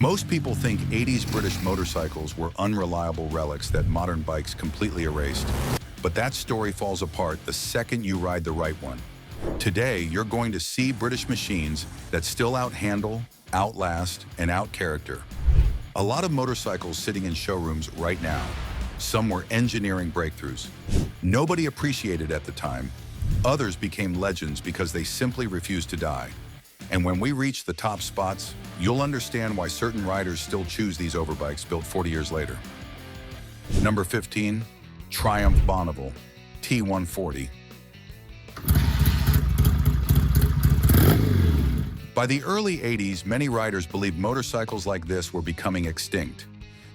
Most people think 80s British motorcycles were unreliable relics that modern bikes completely erased. But that story falls apart the second you ride the right one. Today, you're going to see British machines that still out-handle, outlast, and out-character. A lot of motorcycles sitting in showrooms right now. Some were engineering breakthroughs. Nobody appreciated at the time. Others became legends because they simply refused to die. And when we reach the top spots, you'll understand why certain riders still choose these overbikes built 40 years later. Number 15, Triumph Bonneville T140. By the early 80s, many riders believed motorcycles like this were becoming extinct.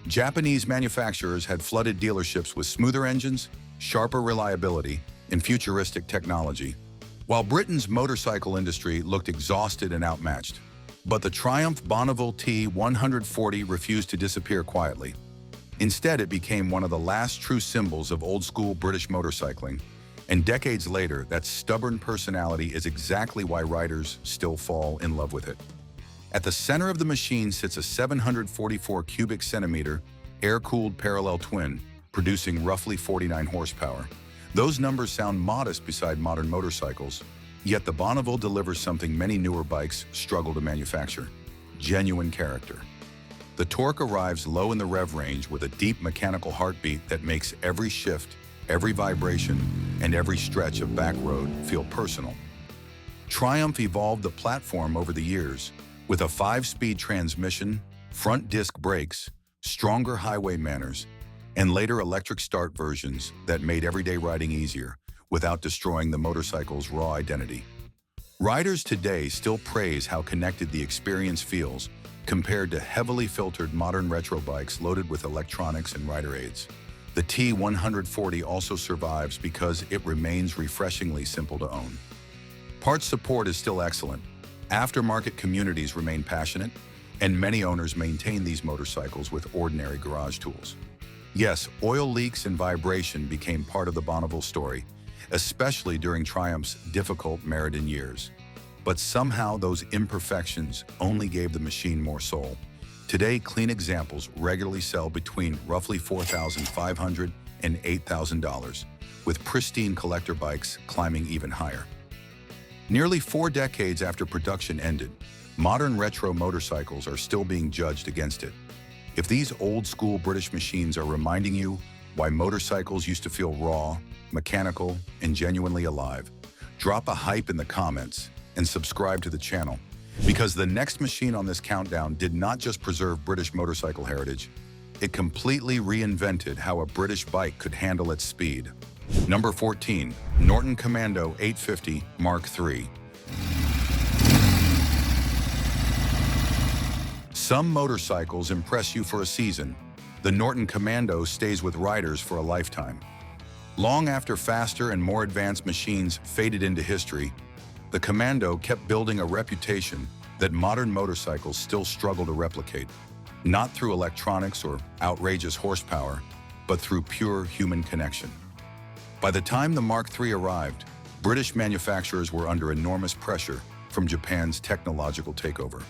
Japanese manufacturers had flooded dealerships with smoother engines, sharper reliability, and futuristic technology, while Britain's motorcycle industry looked exhausted and outmatched. But the Triumph Bonneville T140 refused to disappear quietly. Instead, it became one of the last true symbols of old-school British motorcycling. And decades later, that stubborn personality is exactly why riders still fall in love with it. At the center of the machine sits a 744 cubic centimeter air-cooled parallel twin, producing roughly 49 horsepower. Those numbers sound modest beside modern motorcycles, yet the Bonneville delivers something many newer bikes struggle to manufacture: genuine character. The torque arrives low in the rev range with a deep mechanical heartbeat that makes every shift, every vibration, and every stretch of back road feel personal. Triumph evolved the platform over the years with a 5-speed transmission, front disc brakes, stronger highway manners, and later electric start versions that made everyday riding easier without destroying the motorcycle's raw identity. Riders today still praise how connected the experience feels compared to heavily filtered modern retro bikes loaded with electronics and rider aids. The T140 also survives because it remains refreshingly simple to own. Parts support is still excellent. Aftermarket communities remain passionate, and many owners maintain these motorcycles with ordinary garage tools. Yes, oil leaks and vibration became part of the Bonneville story, especially during Triumph's difficult Meriden years. But somehow those imperfections only gave the machine more soul. Today, clean examples regularly sell between roughly $4,500 and $8,000, with pristine collector bikes climbing even higher. Nearly 4 decades after production ended, modern retro motorcycles are still being judged against it. If these old-school British machines are reminding you why motorcycles used to feel raw, mechanical, and genuinely alive, drop a hype in the comments and subscribe to the channel, because the next machine on this countdown did not just preserve British motorcycle heritage, it completely reinvented how a British bike could handle its speed. Number 14, Norton Commando 850 Mark III. Some motorcycles impress you for a season. The Norton Commando stays with riders for a lifetime. Long after faster and more advanced machines faded into history, the Commando kept building a reputation that modern motorcycles still struggle to replicate, not through electronics or outrageous horsepower, but through pure human connection. By the time the Mark III arrived, British manufacturers were under enormous pressure from Japan's technological takeover.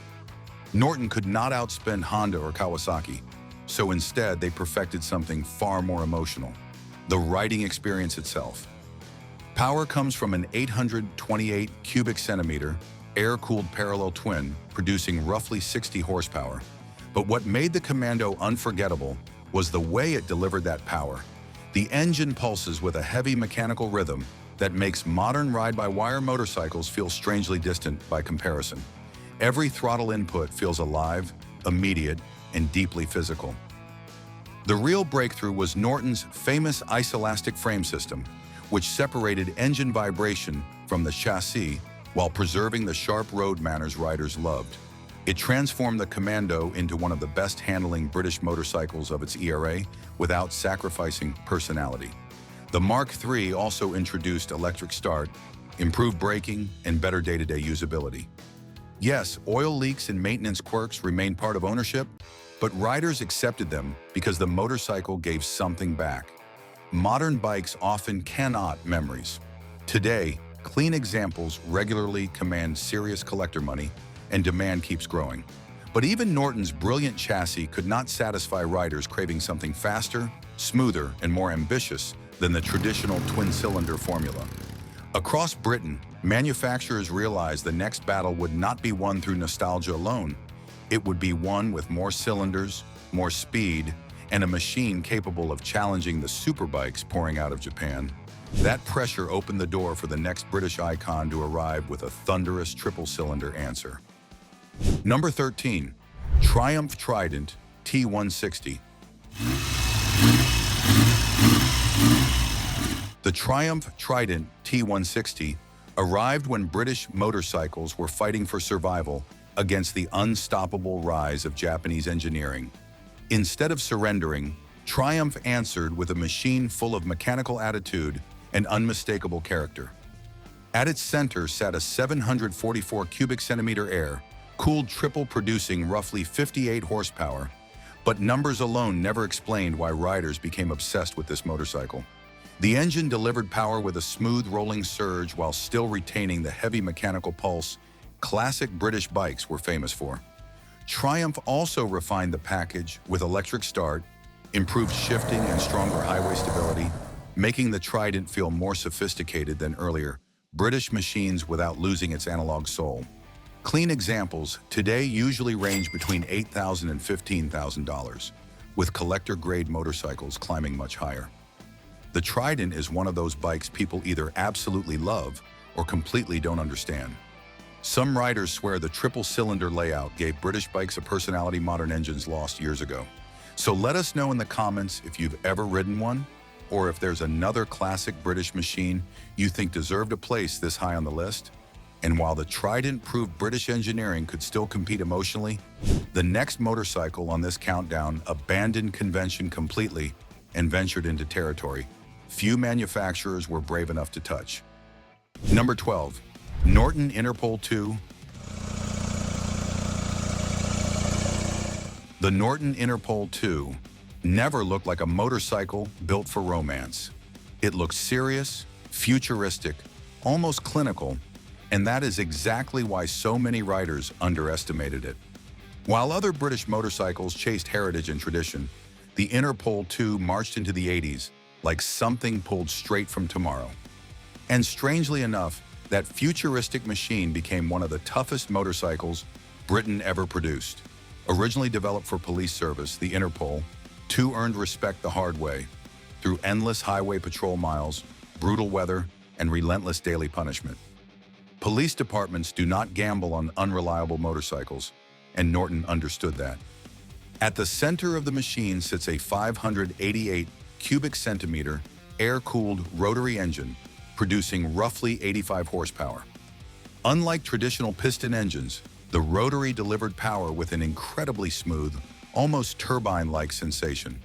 Norton could not outspend Honda or Kawasaki, so instead they perfected something far more emotional: the riding experience itself. Power comes from an 828 cubic centimeter air-cooled parallel twin producing roughly 60 horsepower. But what made the Commando unforgettable was the way it delivered that power. The engine pulses with a heavy mechanical rhythm that makes modern ride-by-wire motorcycles feel strangely distant by comparison. Every throttle input feels alive, immediate, and deeply physical. The real breakthrough was Norton's famous isoelastic frame system, which separated engine vibration from the chassis while preserving the sharp road manners riders loved. It transformed the Commando into one of the best-handling British motorcycles of its era without sacrificing personality. The Mark III also introduced electric start, improved braking, and better day-to-day usability. Yes, oil leaks and maintenance quirks remained part of ownership, but riders accepted them because the motorcycle gave something back. Modern bikes often cannot memories. Today, clean examples regularly command serious collector money, and demand keeps growing. But even Norton's brilliant chassis could not satisfy riders craving something faster, smoother, and more ambitious than the traditional twin-cylinder formula. Across Britain, manufacturers realized the next battle would not be won through nostalgia alone. It would be won with more cylinders, more speed, and a machine capable of challenging the superbikes pouring out of Japan. That pressure opened the door for the next British icon to arrive with a thunderous triple-cylinder answer. Number 13. Triumph Trident T160. The Triumph Trident T160 arrived when British motorcycles were fighting for survival against the unstoppable rise of Japanese engineering. Instead of surrendering, Triumph answered with a machine full of mechanical attitude and unmistakable character. At its center sat a 744 cubic centimeter air-cooled triple producing roughly 58 horsepower, but numbers alone never explained why riders became obsessed with this motorcycle. The engine delivered power with a smooth rolling surge while still retaining the heavy mechanical pulse classic British bikes were famous for. Triumph also refined the package with electric start, improved shifting and stronger highway stability, making the Trident feel more sophisticated than earlier British machines without losing its analog soul. Clean examples today usually range between $8,000 and $15,000, with collector-grade motorcycles climbing much higher. The Trident is one of those bikes people either absolutely love or completely don't understand. Some riders swear the triple-cylinder layout gave British bikes a personality modern engines lost years ago. So let us know in the comments if you've ever ridden one, or if there's another classic British machine you think deserved a place this high on the list. And while the Trident proved British engineering could still compete emotionally, the next motorcycle on this countdown abandoned convention completely and ventured into territory few manufacturers were brave enough to touch. Number 12. Norton Interpol 2. The Norton Interpol 2 never looked like a motorcycle built for romance. It looked serious, futuristic, almost clinical, and that is exactly why so many riders underestimated it. While other British motorcycles chased heritage and tradition, the Interpol 2 marched into the 80s like something pulled straight from tomorrow. And strangely enough, that futuristic machine became one of the toughest motorcycles Britain ever produced. Originally developed for police service, the Interpol 2 earned respect the hard way through endless highway patrol miles, brutal weather, and relentless daily punishment. Police departments do not gamble on unreliable motorcycles, and Norton understood that. At the center of the machine sits a 588 cubic centimeter air-cooled rotary engine producing roughly 85 horsepower. Unlike traditional piston engines, the rotary delivered power with an incredibly smooth, almost turbine-like sensation.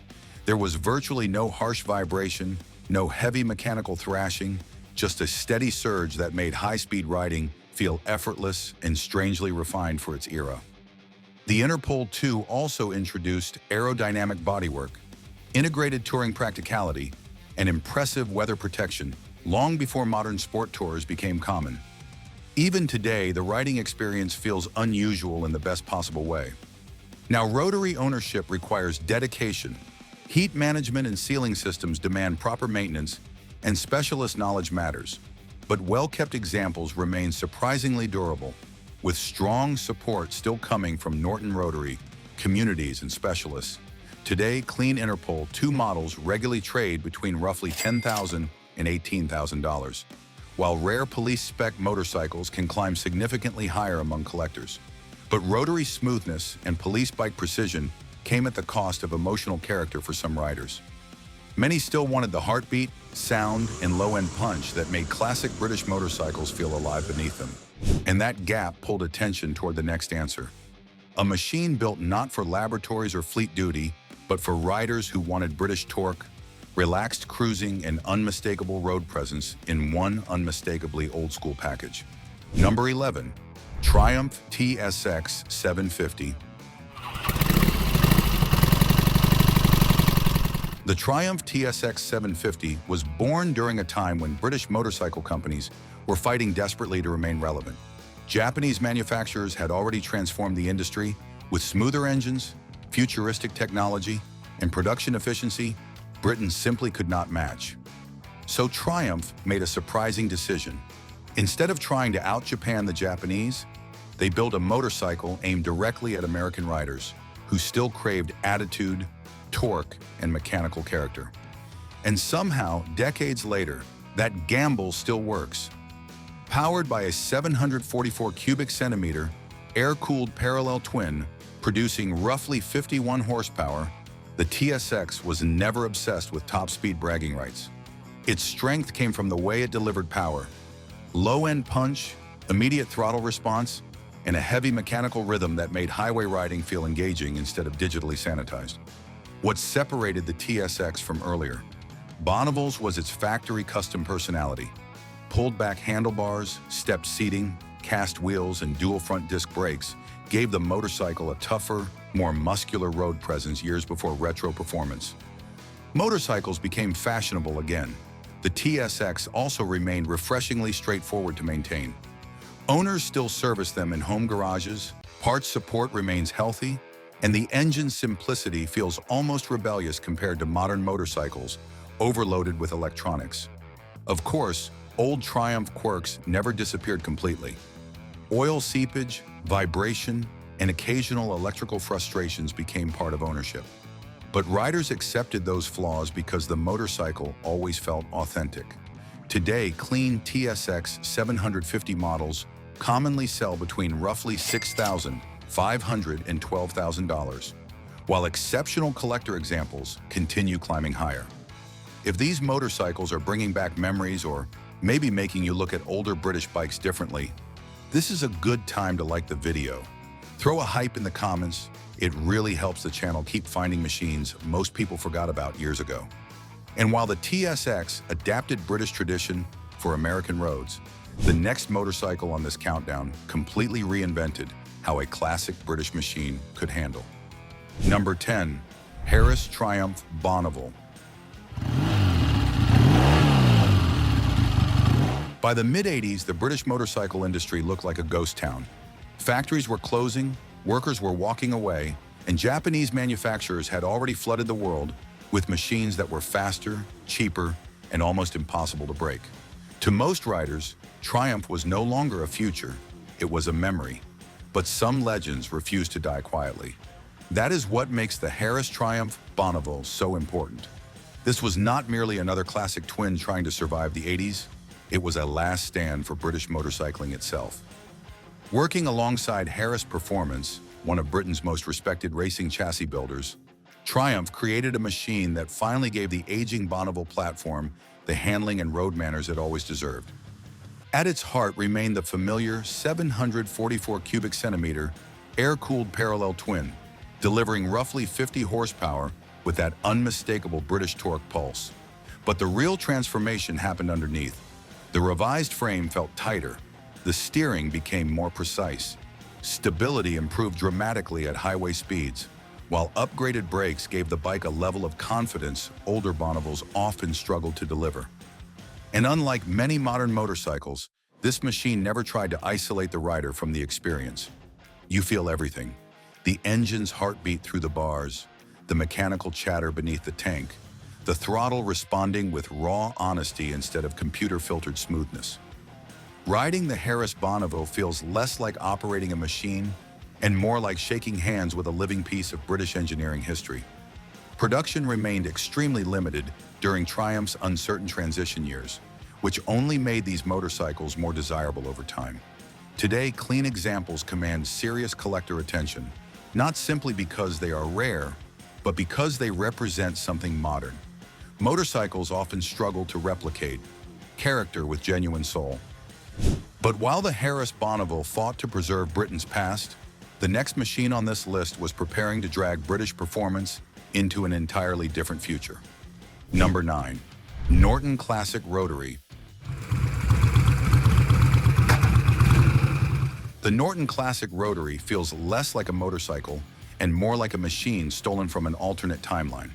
There was virtually no harsh vibration, no heavy mechanical thrashing, just a steady surge that made high-speed riding feel effortless and strangely refined for its era. The Interpol 2 also introduced aerodynamic bodywork, integrated touring practicality, and impressive weather protection long before modern sport tours became common. Even today, the riding experience feels unusual in the best possible way. Now, rotary ownership requires dedication. Heat management and sealing systems demand proper maintenance, and specialist knowledge matters. But well-kept examples remain surprisingly durable, with strong support still coming from Norton Rotary, communities, and specialists. Today, clean Interpol 2 models regularly trade between roughly $10,000 and $18,000, while rare police-spec motorcycles can climb significantly higher among collectors. But rotary smoothness and police bike precision came at the cost of emotional character for some riders. Many still wanted the heartbeat, sound, and low-end punch that made classic British motorcycles feel alive beneath them. And that gap pulled attention toward the next answer. A machine built not for laboratories or fleet duty, but for riders who wanted British torque, relaxed cruising, and unmistakable road presence in one unmistakably old-school package. Number 11. Triumph TSX 750. The Triumph TSX 750 was born during a time when British motorcycle companies were fighting desperately to remain relevant. Japanese manufacturers had already transformed the industry, With smoother engines, futuristic technology, and production efficiency, Britain simply could not match. So Triumph made a surprising decision. Instead of trying to out-Japan the Japanese, they built a motorcycle aimed directly at American riders who still craved attitude, torque, and mechanical character. And somehow, decades later, that gamble still works. Powered by a 744 cubic centimeter air-cooled parallel twin producing roughly 51 horsepower, the TSX was never obsessed with top-speed bragging rights. Its strength came from the way it delivered power. Low-end punch, immediate throttle response, and a heavy mechanical rhythm that made highway riding feel engaging instead of digitally sanitized. What separated the TSX from earlier Bonneville's was its factory custom personality. Pulled back handlebars, stepped seating, cast wheels, and dual front disc brakes gave the motorcycle a tougher, more muscular road presence years before retro performance. Motorcycles became fashionable again. The TSX also remained refreshingly straightforward to maintain. Owners still service them in home garages, parts support remains healthy, and the engine's simplicity feels almost rebellious compared to modern motorcycles overloaded with electronics. Of course, old Triumph quirks never disappeared completely. Oil seepage, vibration, and occasional electrical frustrations became part of ownership. But riders accepted those flaws because the motorcycle always felt authentic. Today, clean TSX 750 models commonly sell between roughly $6,500 and $12,000, while exceptional collector examples continue climbing higher. If these motorcycles are bringing back memories or maybe making you look at older British bikes differently, this is a good time to like the video. Throw a hype in the comments. It really helps the channel keep finding machines most people forgot about years ago. And while the TSX adapted British tradition for American roads, the next motorcycle on this countdown completely reinvented how a classic British machine could handle. Number 10. Harris Triumph Bonneville. By the mid-80s, the British motorcycle industry looked like a ghost town. Factories were closing, workers were walking away, and Japanese manufacturers had already flooded the world with machines that were faster, cheaper, and almost impossible to break. To most riders, Triumph was no longer a future, it was a memory. But some legends refused to die quietly. That is what makes the Harris Triumph Bonneville so important. This was not merely another classic twin trying to survive the 80s, it was a last stand for British motorcycling itself. Working alongside Harris Performance, one of Britain's most respected racing chassis builders, Triumph created a machine that finally gave the aging Bonneville platform the handling and road manners it always deserved. At its heart remained the familiar 744 cubic centimeter air-cooled parallel twin, delivering roughly 50 horsepower with that unmistakable British torque pulse. But the real transformation happened underneath. The revised frame felt tighter, the steering became more precise, stability improved dramatically at highway speeds, while upgraded brakes gave the bike a level of confidence older Bonnevilles often struggled to deliver. And unlike many modern motorcycles, this machine never tried to isolate the rider from the experience. You feel everything: the engine's heartbeat through the bars, the mechanical chatter beneath the tank, the throttle responding with raw honesty instead of computer-filtered smoothness. Riding the Harris Bonneville feels less like operating a machine and more like shaking hands with a living piece of British engineering history. Production remained extremely limited during Triumph's uncertain transition years, which only made these motorcycles more desirable over time. Today, clean examples command serious collector attention, not simply because they are rare, but because they represent something modern. Motorcycles often struggle to replicate character with genuine soul. But while the Harris Bonneville fought to preserve Britain's past, the next machine on this list was preparing to drag British performance into an entirely different future. Number 9. Norton Classic Rotary. The Norton Classic Rotary feels less like a motorcycle and more like a machine stolen from an alternate timeline.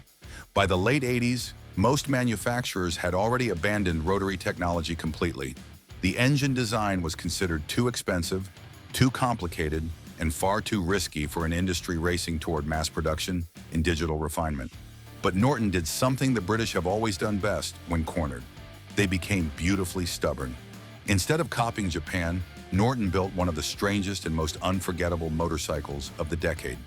By the late 80s, most manufacturers had already abandoned rotary technology completely. The engine design was considered too expensive, too complicated, and far too risky for an industry racing toward mass production and digital refinement. But Norton did something the British have always done best when cornered. They became beautifully stubborn. Instead of copying Japan, Norton built one of the strangest and most unforgettable motorcycles of the decade.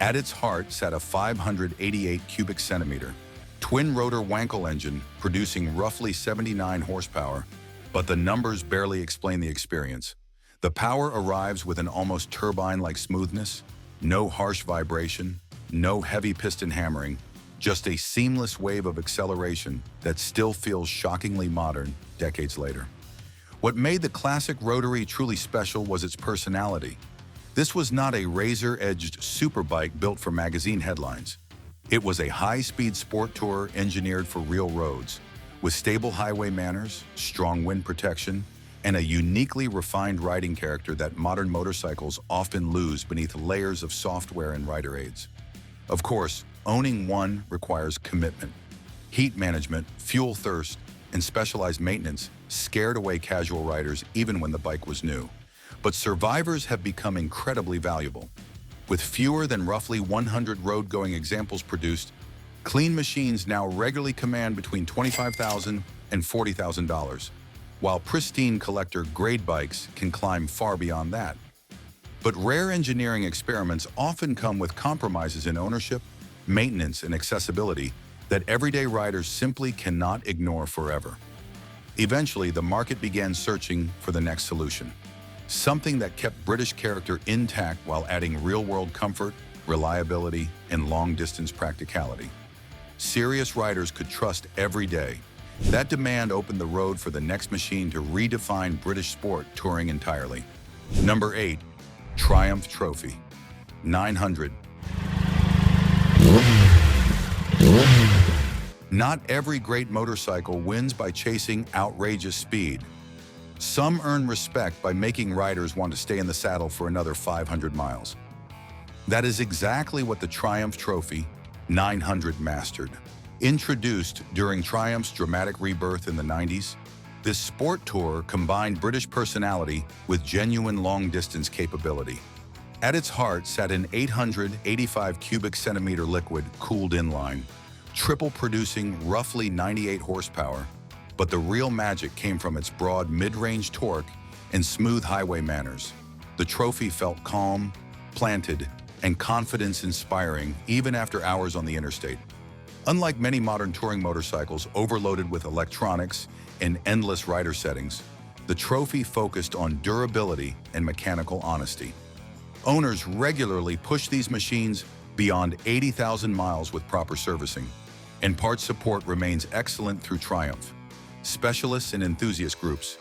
At its heart sat a 588 cubic centimeter, twin-rotor Wankel engine producing roughly 79 horsepower, but the numbers barely explain the experience. The power arrives with an almost turbine-like smoothness, no harsh vibration, no heavy piston hammering, just a seamless wave of acceleration that still feels shockingly modern decades later. What made the classic rotary truly special was its personality. This was not a razor-edged superbike built for magazine headlines. It was a high-speed sport tourer engineered for real roads, with stable highway manners, strong wind protection, and a uniquely refined riding character that modern motorcycles often lose beneath layers of software and rider aids. Of course, owning one requires commitment. Heat management, fuel thirst, and specialized maintenance scared away casual riders even when the bike was new. But survivors have become incredibly valuable. With fewer than roughly 100 road-going examples produced, clean machines now regularly command between $25,000 and $40,000, while pristine collector-grade bikes can climb far beyond that. But rare engineering experiments often come with compromises in ownership, maintenance, and accessibility that everyday riders simply cannot ignore forever. Eventually, the market began searching for the next solution. Something that kept British character intact while adding real-world comfort, reliability, and long-distance practicality. Serious riders could trust every day. That demand opened the road for the next machine to redefine British sport touring entirely. Number 8. Triumph Trophy 900. Not every great motorcycle wins by chasing outrageous speed. Some earn respect by making riders want to stay in the saddle for another 500 miles. That is exactly what the Triumph Trophy 900 mastered. Introduced during Triumph's dramatic rebirth in the 90s, this sport tour combined British personality with genuine long-distance capability. At its heart sat an 885 cubic centimeter liquid cooled inline, triple producing roughly 98 horsepower, but the real magic came from its broad mid-range torque and smooth highway manners. The trophy felt calm, planted, and confidence-inspiring even after hours on the interstate. Unlike many modern touring motorcycles overloaded with electronics and endless rider settings, the trophy focused on durability and mechanical honesty. Owners regularly push these machines beyond 80,000 miles with proper servicing, and parts support remains excellent through Triumph. Specialists and enthusiast groups.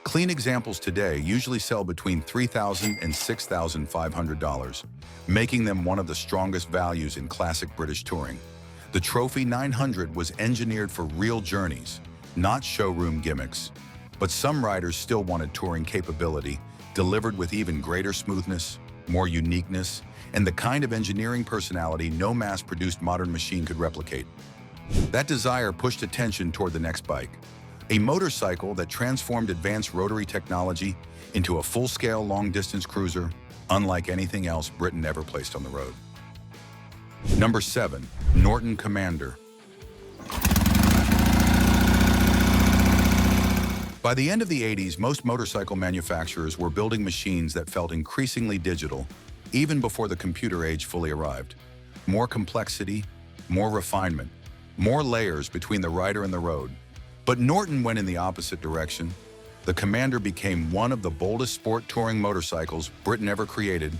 Clean examples today usually sell between $3,000 and $6,500, making them one of the strongest values in classic British touring. The Trophy 900 was engineered for real journeys, not showroom gimmicks. But some riders still wanted touring capability, delivered with even greater smoothness, more uniqueness, and the kind of engineering personality no mass-produced modern machine could replicate. That desire pushed attention toward the next bike, a motorcycle that transformed advanced rotary technology into a full-scale long-distance cruiser, unlike anything else Britain ever placed on the road. Number 7. Norton Commander. By the end of the 80s, most motorcycle manufacturers were building machines that felt increasingly digital, even before the computer age fully arrived. More complexity, more refinement, more layers between the rider and the road. But Norton went in the opposite direction. The Commander became one of the boldest sport touring motorcycles Britain ever created,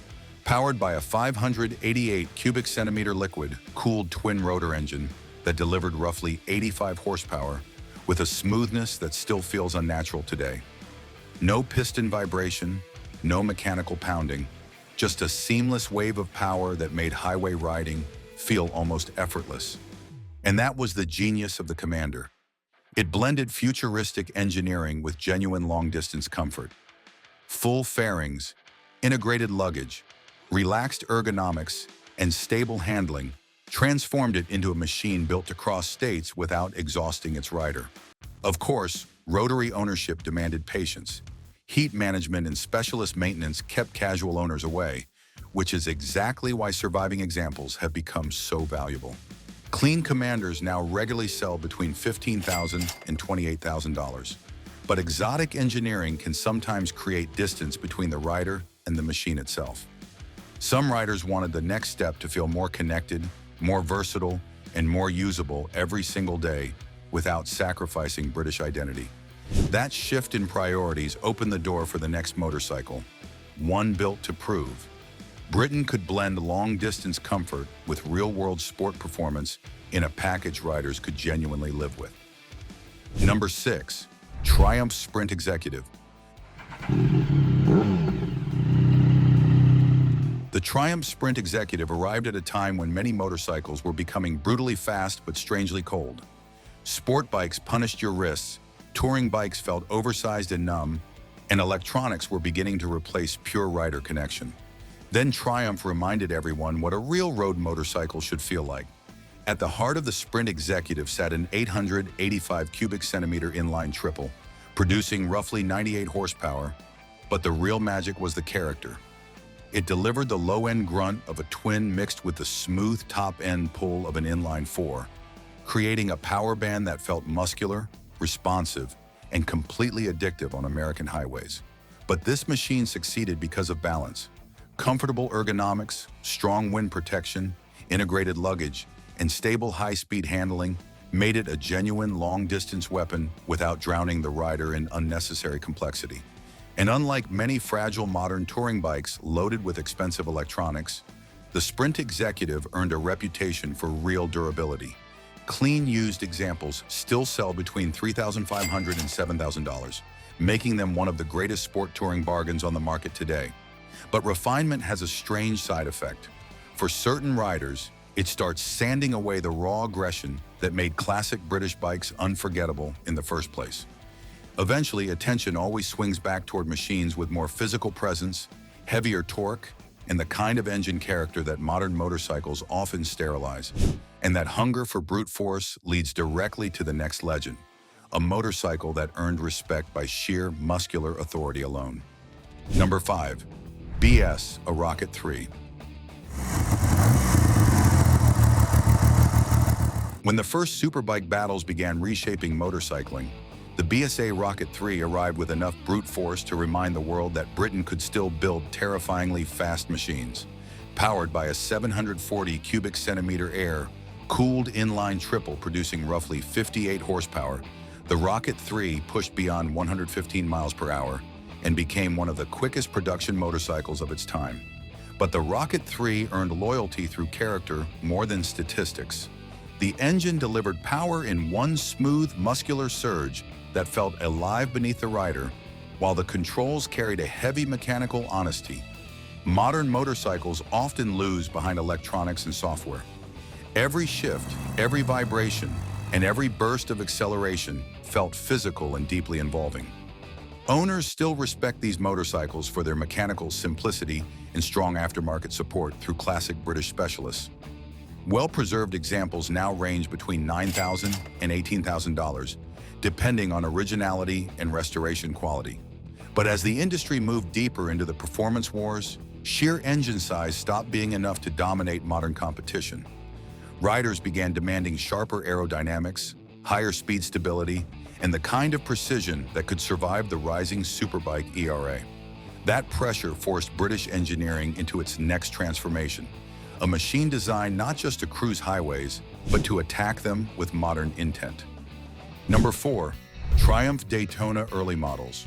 powered by a 588 cubic centimeter liquid cooled twin-rotor engine that delivered roughly 85 horsepower with a smoothness that still feels unnatural today. No piston vibration, no mechanical pounding, just a seamless wave of power that made highway riding feel almost effortless. And that was the genius of the Commander. It blended futuristic engineering with genuine long-distance comfort. Full fairings, integrated luggage, relaxed ergonomics, and stable handling transformed it into a machine built to cross states without exhausting its rider. Of course, rotary ownership demanded patience. Heat management and specialist maintenance kept casual owners away, which is exactly why surviving examples have become so valuable. Clean Commanders now regularly sell between $15,000 and $28,000. But exotic engineering can sometimes create distance between the rider and the machine itself. Some riders wanted the next step to feel more connected, more versatile, and more usable every single day without sacrificing British identity. That shift in priorities opened the door for the next motorcycle, one built to prove. Britain could blend long-distance comfort with real-world sport performance in a package riders could genuinely live with. Number 6. Triumph Sprint Executive. The Triumph Sprint Executive arrived at a time when many motorcycles were becoming brutally fast but strangely cold. Sport bikes punished your wrists, touring bikes felt oversized and numb, and electronics were beginning to replace pure rider connection. Then Triumph reminded everyone what a real road motorcycle should feel like. At the heart of the Sprint Executive sat an 885 cubic centimeter inline triple, producing roughly 98 horsepower, but the real magic was the character. It delivered the low-end grunt of a twin mixed with the smooth top-end pull of an inline four, creating a power band that felt muscular, responsive, and completely addictive on American highways. But this machine succeeded because of balance. Comfortable ergonomics, strong wind protection, integrated luggage, and stable high-speed handling made it a genuine long-distance weapon without drowning the rider in unnecessary complexity. And unlike many fragile modern touring bikes loaded with expensive electronics, the Sprint Executive earned a reputation for real durability. Clean used examples still sell between $3,500 and $7,000, making them one of the greatest sport touring bargains on the market today. But refinement has a strange side effect. For certain riders, it starts sanding away the raw aggression that made classic British bikes unforgettable in the first place. Eventually, attention always swings back toward machines with more physical presence, heavier torque, and the kind of engine character that modern motorcycles often sterilize. And that hunger for brute force leads directly to the next legend, a motorcycle that earned respect by sheer muscular authority alone. Number 5. BSA Rocket 3. When the first superbike battles began reshaping motorcycling, the BSA Rocket 3 arrived with enough brute force to remind the world that Britain could still build terrifyingly fast machines. Powered by a 740 cubic centimeter air-cooled inline triple producing roughly 58 horsepower, the Rocket 3 pushed beyond 115 miles per hour and became one of the quickest production motorcycles of its time. But the Rocket 3 earned loyalty through character more than statistics. The engine delivered power in one smooth, muscular surge that felt alive beneath the rider, while the controls carried a heavy mechanical honesty. Modern motorcycles often lose behind electronics and software. Every shift, every vibration, and every burst of acceleration felt physical and deeply involving. Owners still respect these motorcycles for their mechanical simplicity and strong aftermarket support through classic British specialists. Well-preserved examples now range between $9,000 and $18,000, depending on originality and restoration quality. But as the industry moved deeper into the performance wars, sheer engine size stopped being enough to dominate modern competition. Riders began demanding sharper aerodynamics, higher speed stability, and the kind of precision that could survive the rising superbike era. That pressure forced British engineering into its next transformation, a machine designed not just to cruise highways, but to attack them with modern intent. Number 4. Triumph Daytona Early Models.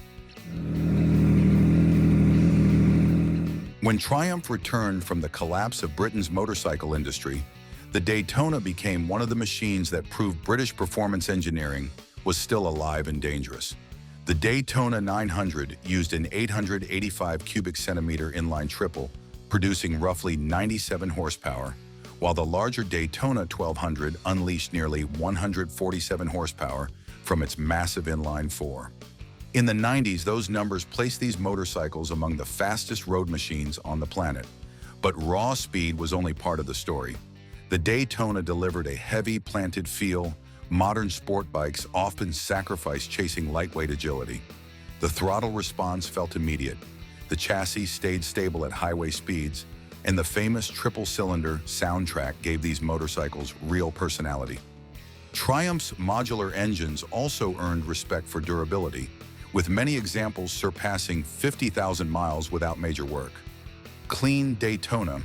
When Triumph returned from the collapse of Britain's motorcycle industry, the Daytona became one of the machines that proved British performance engineering was still alive and dangerous. The Daytona 900 used an 885 cubic centimeter inline triple, producing roughly 97 horsepower, while the larger Daytona 1200 unleashed nearly 147 horsepower from its massive inline four. In the 90s, those numbers placed these motorcycles among the fastest road machines on the planet. But raw speed was only part of the story. The Daytona delivered a heavy, planted feel modern sport bikes often sacrifice chasing lightweight agility. The throttle response felt immediate. The chassis stayed stable at highway speeds, and the famous triple-cylinder soundtrack gave these motorcycles real personality. Triumph's modular engines also earned respect for durability, with many examples surpassing 50,000 miles without major work. Clean Daytona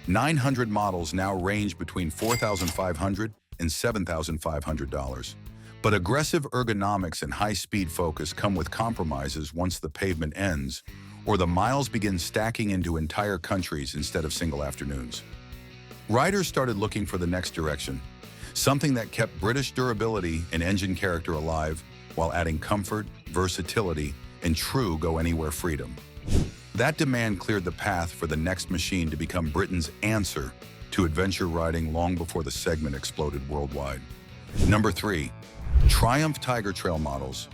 900 models now range between $4,500 and $7,500. But aggressive ergonomics and high-speed focus come with compromises once the pavement ends, or the miles begin stacking into entire countries instead of single afternoons. Riders started looking for the next direction, something that kept British durability and engine character alive while adding comfort, versatility, and true go-anywhere freedom. That demand cleared the path for the next machine to become Britain's answer to adventure riding long before the segment exploded worldwide. Number 3. Triumph Tiger Trail models.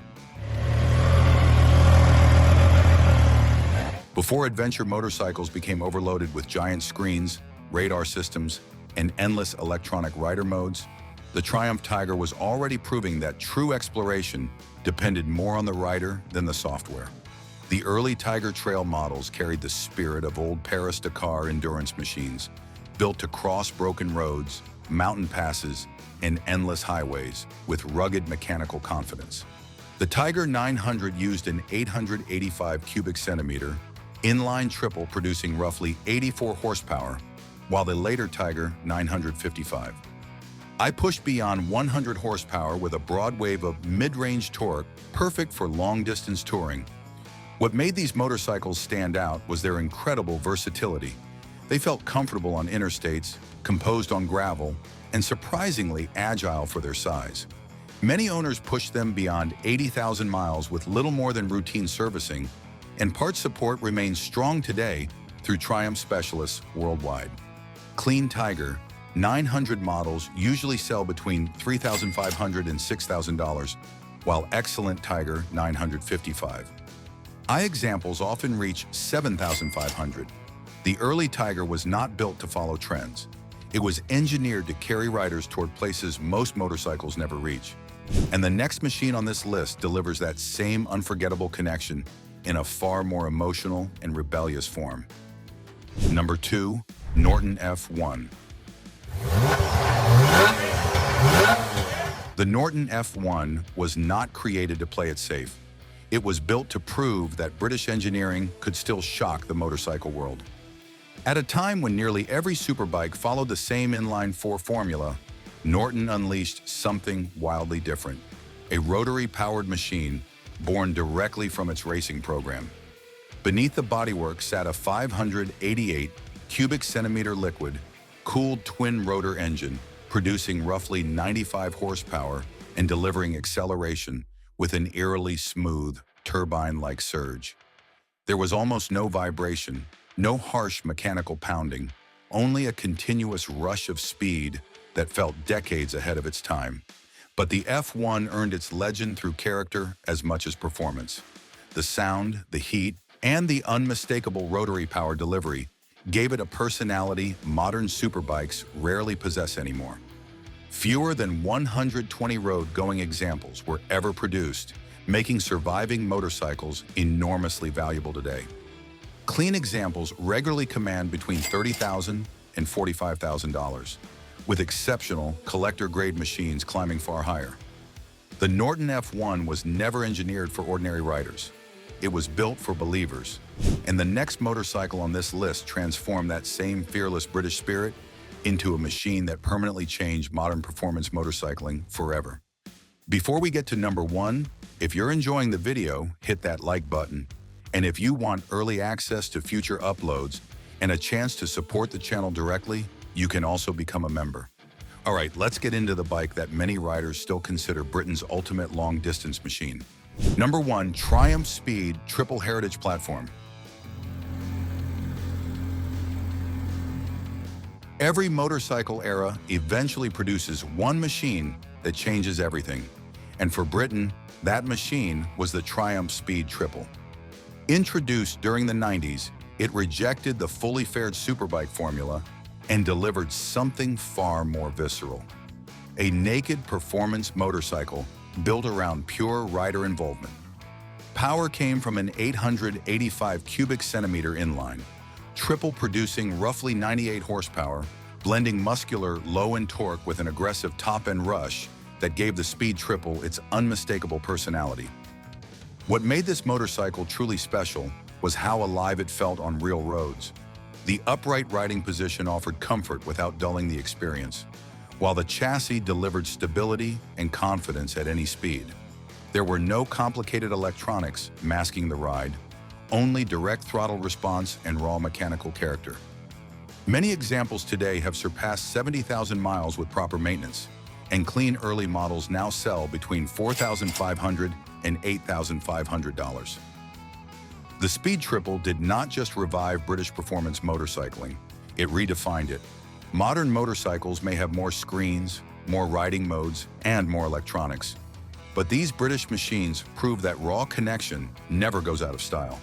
Before adventure motorcycles became overloaded with giant screens, radar systems, and endless electronic rider modes, the Triumph Tiger was already proving that true exploration depended more on the rider than the software. The early Tiger Trail models carried the spirit of old Paris-Dakar endurance machines, built to cross broken roads, mountain passes, and endless highways with rugged mechanical confidence. The Tiger 900 used an 885 cubic centimeter inline triple producing roughly 84 horsepower, while the later Tiger 955. I pushed beyond 100 horsepower with a broad wave of mid-range torque, perfect for long-distance touring. What made these motorcycles stand out was their incredible versatility. They felt comfortable on interstates, composed on gravel, and surprisingly agile for their size. Many owners pushed them beyond 80,000 miles with little more than routine servicing, and parts support remains strong today through Triumph specialists worldwide. Clean Tiger 900 models usually sell between $3,500 and $6,000, while excellent Tiger 955. I examples often reach $7,500. The early Tiger was not built to follow trends. It was engineered to carry riders toward places most motorcycles never reach. And the next machine on this list delivers that same unforgettable connection in a far more emotional and rebellious form. Number 2. Norton F1. The Norton F1 was not created to play it safe. It was built to prove that British engineering could still shock the motorcycle world. At a time when nearly every superbike followed the same inline-4 formula, Norton unleashed something wildly different, a rotary-powered machine born directly from its racing program. Beneath the bodywork sat a 588 cubic centimeter liquid, cooled twin-rotor engine, producing roughly 95 horsepower and delivering acceleration with an eerily smooth, turbine-like surge. There was almost no vibration, no harsh mechanical pounding, only a continuous rush of speed that felt decades ahead of its time. But the F1 earned its legend through character as much as performance. The sound, the heat, and the unmistakable rotary power delivery gave it a personality modern superbikes rarely possess anymore. Fewer than 120 road-going examples were ever produced, making surviving motorcycles enormously valuable today. Clean examples regularly command between $30,000 and $45,000, with exceptional collector-grade machines climbing far higher. The Norton F1 was never engineered for ordinary riders. It was built for believers, and the next motorcycle on this list transformed that same fearless British spirit into a machine that permanently changed modern performance motorcycling forever. Before we get to number 1, if you're enjoying the video, hit that like button. And if you want early access to future uploads and a chance to support the channel directly, you can also become a member. All right, let's get into the bike that many riders still consider Britain's ultimate long-distance machine. Number 1, Triumph Speed Triple Heritage Platform. Every motorcycle era eventually produces one machine that changes everything. And for Britain, that machine was the Triumph Speed Triple. Introduced during the 90s, it rejected the fully fared superbike formula and delivered something far more visceral. A naked performance motorcycle built around pure rider involvement. Power came from an 885 cubic centimeter inline, triple producing roughly 98 horsepower, blending muscular low-end torque with an aggressive top-end rush that gave the speed triple its unmistakable personality. What made this motorcycle truly special was how alive it felt on real roads. The upright riding position offered comfort without dulling the experience, while the chassis delivered stability and confidence at any speed. There were no complicated electronics masking the ride, only direct throttle response and raw mechanical character. Many examples today have surpassed 70,000 miles with proper maintenance, and clean early models now sell between $4,500 and $8,500. The Speed Triple did not just revive British performance motorcycling, it redefined it. Modern motorcycles may have more screens, more riding modes, and more electronics. But these British machines prove that raw connection never goes out of style.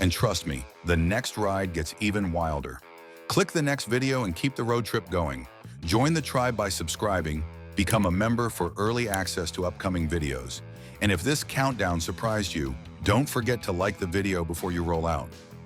And trust me, the next ride gets even wilder. Click the next video and keep the road trip going. Join the tribe by subscribing, become a member for early access to upcoming videos. And if this countdown surprised you, don't forget to like the video before you roll out.